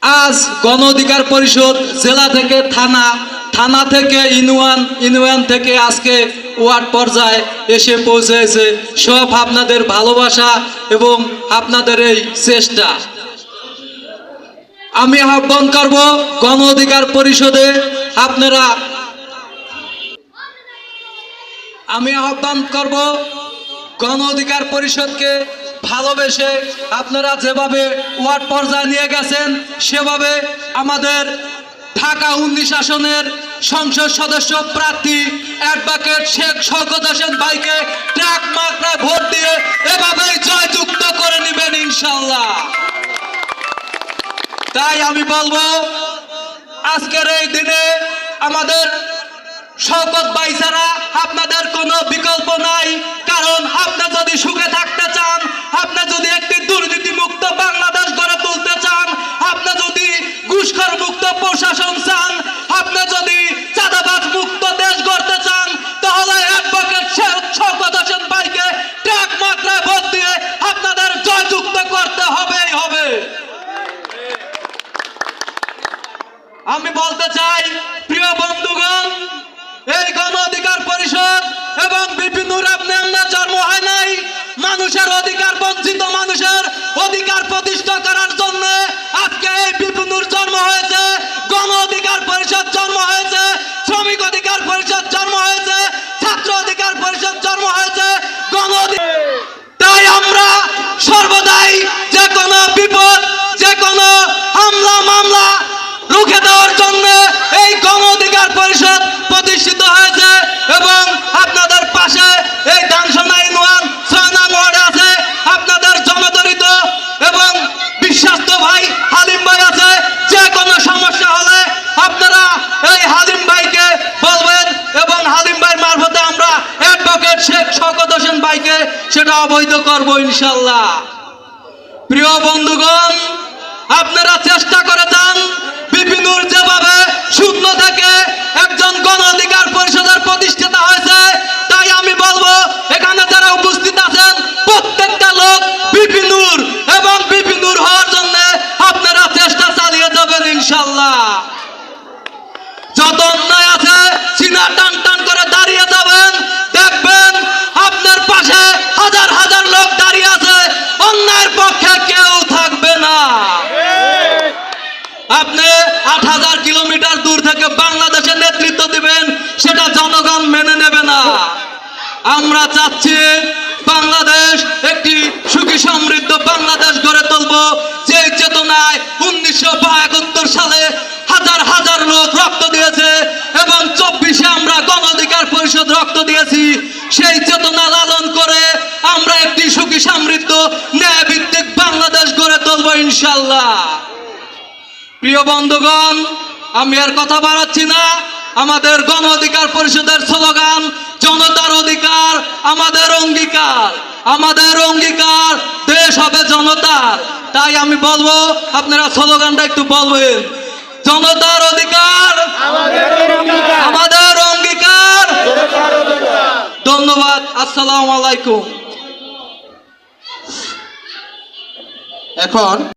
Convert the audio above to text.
আজ গণ অধিকার পরিষদ জেলা থেকে থানা, থানা থেকে ইউনিয়ন, ইউনিয়ন থেকে আজকে ওয়ার্ড পর্যায়ে এসে পৌঁছেছে। সব আপনাদের ভালোবাসা এবং আপনাদের এই চেষ্টা। আমি আহ্বান করব গণ অধিকার পরিষদে আপনারা, আমি আহ্বান করব গণ অধিকার পরিষদকে ভালোবেসে আপনারা যেভাবে ওয়ার্ড পর্যায়ে নিয়ে গেছেন সেভাবে আমাদের ঢাকা 19 আসনের সংসদ সদস্য প্রার্থী অ্যাডভোকেট শেখ শওকত হোসেন ভাইকে ট্রাক মার্কায় ভোট দিয়ে এভাবেই জয়যুক্ত করে নেবেন ইনশাআল্লাহ। তাই আমি বলবো আজকের এই দিনে আমাদের শওকত ভাই ছাড়া আপনাদের কোনো বিকল্প নাই। কারণ আপনি যদি সুখে থাকতে চান, আপনি যদি একটি দুর্নীতি মুক্ত বাংলাদেশ গড়ে তুলতে চান, আপনি যদি ঘুষখোর মুক্ত প্রশাসন চান, আপনি যদি চাঁদাবাজ মুক্ত দেশ গড়তে চান, তাহলে অ্যাডভোকেট শেখ শওকত হোসেন ভাইকে ট্রাক মাত্রায় ভোট দিয়ে আপনাদের জয়যুক্ত করতে হবেই হবে। আমি বলতে চাই প্রিয় বন্ধুগণ, এই গণ অধিকার পরিষদ এবং বিপিনুর আপনার জন্ম হয় নাই মানুষের অধিকার, বঞ্চিত মানুষের অধিকার প্রতিষ্ঠা করার জন্য। আজকে এই বিপিনুর জন্ম হয়েছে, গণ অধিকার পরিষদ জন্ম হয়েছে, শ্রমিক অধিকার পরিষদ জন্ম হয়েছে, ছাত্র অধিকার পরিষদ জন্ম হয়েছে, তাই আমরা সর্বদাই যে কোনো বিপদ, যে কোনো হামলা মামলা রুখে দেওয়ার জন্য এই গণ অধিকার পরিষদ প্রতিষ্ঠিত হয়েছে। এবং আপনাদের পাশে এই ডানসোনা ইউনিয়ন 6 নং ওয়ার্ডে আছে আপনাদের জনদরিত এবং বিশ্বাস্ত ভাই হালিম ভাই আছে। যে কোনো সমস্যা হলে আপনারা এই হালিম ভাইকে বলবেন এবং হালিম ভাই মারফতে আমরা অ্যাডভোকেট শেখ শওকত হোসেন ভাইকে সেটা অবৈধ করব ইনশাআল্লাহ। প্রিয় বন্ধুগণ, আপনারা চেষ্টা করে যান বিপিনুর যেভাবে শূন্য থেকে একজন গণ অধিকার পরিষদের প্রতিষ্ঠাতা হয়েছে। তাই আমি বলবো এখানে যারা উপস্থিত আছেন প্রত্যেকটা লোক বিপিনুর এবং বিপিনুর হওয়ার জন্য আপনারা চেষ্টা চালিয়ে যাবেন ইনশাআল্লাহ। যত অন্যায় আছে সিনা টান টান করে দাঁড়িয়ে যাবেন, দেখবেন আপনার পাশে হাজার হাজার লোক দাঁড়িয়ে আছে, অন্যায়ের পক্ষে কেউ থাকবে না। আপনি 8000 কিলোমিটার দূর থেকে বাংলাদেশের নেতৃত্ব দিবেন, সেটা জনগণ মেনে নেবে না। আমরা চাচ্ছি বাংলাদেশ একটি সুখী সমৃদ্ধ বাংলাদেশ গড়ে তুলব, যে চেতনায় 1972 সালে হাজার হাজার লোক রক্ত দিয়েছে এবং 24-এ আমরা গণ অধিকার পরিষদ রক্ত দিয়েছি। সেই চেতনা লালন করে আমরা একটি সুখী সমৃদ্ধ ন্যায় ভিত্তিক বাংলাদেশ গড়ে তুলব ইনশাআল্লাহ। প্রিয় বন্ধুগণ, আমি আর কথা বাড়াচ্ছি না। আমাদের গণ অধিকার পরিষদের স্লোগান জনতার অধিকার আমাদের অঙ্গীকার, আমাদের অঙ্গীকার দেশ হবে জনতার। তাই আমি বলবো আপনারা স্লোগানটা একটু বলবেন, জনতার অধিকার আমাদের অঙ্গীকার। ধন্যবাদ, আসসালামু আলাইকুম। এখন